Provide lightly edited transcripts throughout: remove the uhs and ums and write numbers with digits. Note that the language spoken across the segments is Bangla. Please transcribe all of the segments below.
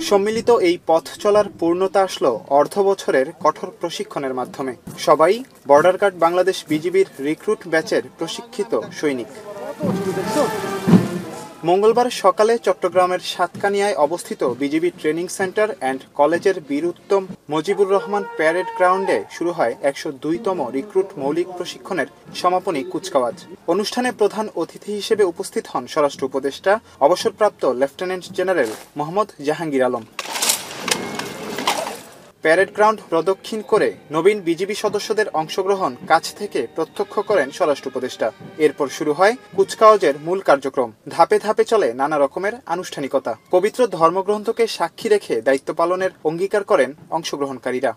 সম্মিলিত এই পথ চলার পূর্ণতা আসলো অর্ধ বছরের কঠোর প্রশিক্ষণের মাধ্যমে। সবাই বর্ডার গার্ড বাংলাদেশ বিজিবির রিক্রুট ব্যাচের প্রশিক্ষিত সৈনিক। মঙ্গলবার সকালে চট্টগ্রামের সাতকানিয়ায় অবস্থিত বিজিবি ট্রেনিং সেন্টার অ্যান্ড কলেজের বীর উত্তম মুজিবুর রহমান প্যারেড গ্রাউন্ডে শুরু হয় ১০২তম রিক্রুট মৌলিক প্রশিক্ষণের সমাপনী কুচকাওয়াজ। অনুষ্ঠানে প্রধান অতিথি হিসেবে উপস্থিত হন স্বরাষ্ট্র উপদেষ্টা অবসরপ্রাপ্ত lieutenant general Mohammad Jahangir Alam. Parade ground প্রদক্ষিণ করে নবীন বিজিবি সদস্যদের অংশগ্রহণ কাছ থেকে প্রত্যক্ষ করেন স্বরাষ্ট্র উপদেষ্টা। এরপর শুরু হয় কুচকাওয়াজের মূল কার্যক্রম। ধাপে ধাপে চলে নানা রকমের আনুষ্ঠানিকতা। পবিত্র ধর্মগ্রন্থকে সাক্ষী রেখে দায়িত্ব পালনের অঙ্গীকার করেন অংশগ্রহণকারীরা।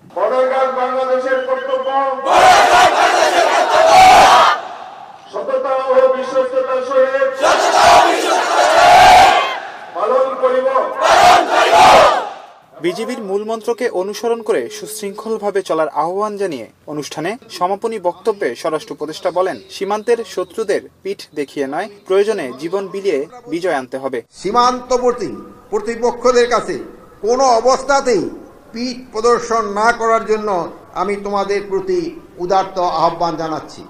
বিজিবির মূল মন্ত্রকে অনুসরণ করে সুশৃঙ্খলভাবে চলার আহ্বান জানিয়ে অনুষ্ঠানে সমাপনী বক্তব্যে স্বরাষ্ট্র উপদেষ্টা বলেন, সীমান্তের শত্রুদের পিঠ দেখিয়ে নয়, প্রয়োজনে জীবন বিলিয়ে বিজয় আনতে হবে। সীমান্তবর্তী প্রতিপক্ষদের কাছে কোনো অবস্থাতেই পিঠ প্রদর্শন না করার জন্য আমি তোমাদের প্রতি উদাত্ত আহ্বান জানাচ্ছি।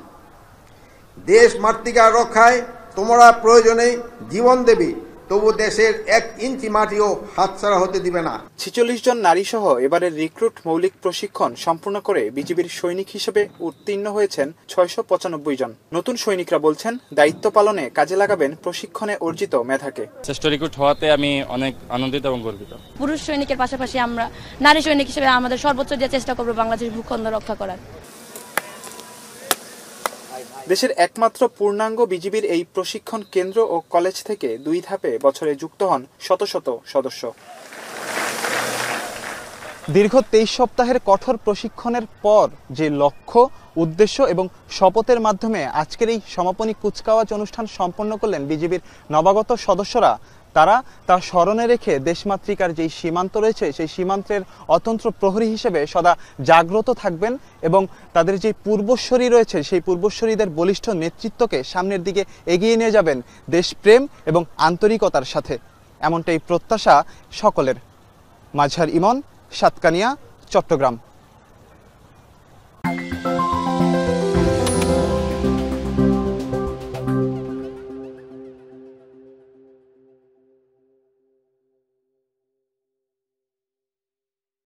দেশ মাতৃকার রক্ষায় তোমরা প্রয়োজনে জীবন দেবে, তবু দেশের ১ ইঞ্চি মাটিও হাতছাড়া হতে দিবে না। ৪৬ জন নারী সহ এবারের রিক্রুট মৌলিক প্রশিক্ষণ সম্পূর্ণ করে বিজিবির সৈনিক হিসেবে উত্তীর্ণ হয়েছেন ৬৯৫ জন। নতুন সৈনিকরা বলছেন, দায়িত্ব পালনে কাজে লাগাবেন প্রশিক্ষণে অর্জিত মেধাকে। শ্রেষ্ঠ রিক্রুট হওয়াতে আমি অনেক আনন্দিত এবং গর্বিত। পুরুষ সৈনিকের পাশাপাশি আমরা নারী সৈনিক হিসেবে আমাদের সর্বোচ্চ দিয়ে চেষ্টা করব বাংলাদেশের ভূখণ্ড রক্ষা করার। দেশের একমাত্র পূর্ণাঙ্গ বিজিবির এই প্রশিক্ষণ কেন্দ্র ও কলেজ থেকে ২ ধাপে বছরে যুক্ত হন শত শত সদস্য। দীর্ঘ ২৩ সপ্তাহের কঠোর প্রশিক্ষণের পর যে লক্ষ্য, উদ্দেশ্য এবং শপথের মাধ্যমে আজকের এই সমাপনী কুচকাওয়াজ অনুষ্ঠান সম্পন্ন করলেন বিজিবির নবাগত সদস্যরা, তারা তার স্মরণে রেখে দেশমাতৃকার যেই সীমান্ত রয়েছে সেই সীমান্তের অতন্ত্র প্রহরী হিসেবে সদা জাগ্রত থাকবেন এবং তাদের যে পূর্বসূরি রয়েছে সেই পূর্বসূরিদের বলিষ্ঠ নেতৃত্বকে সামনের দিকে এগিয়ে নিয়ে যাবেন দেশপ্রেম এবং আন্তরিকতার সাথে। এমনটাই প্রত্যাশা সকলের। মাজহার ইমন, সাতকানিয়া, চট্টগ্রাম।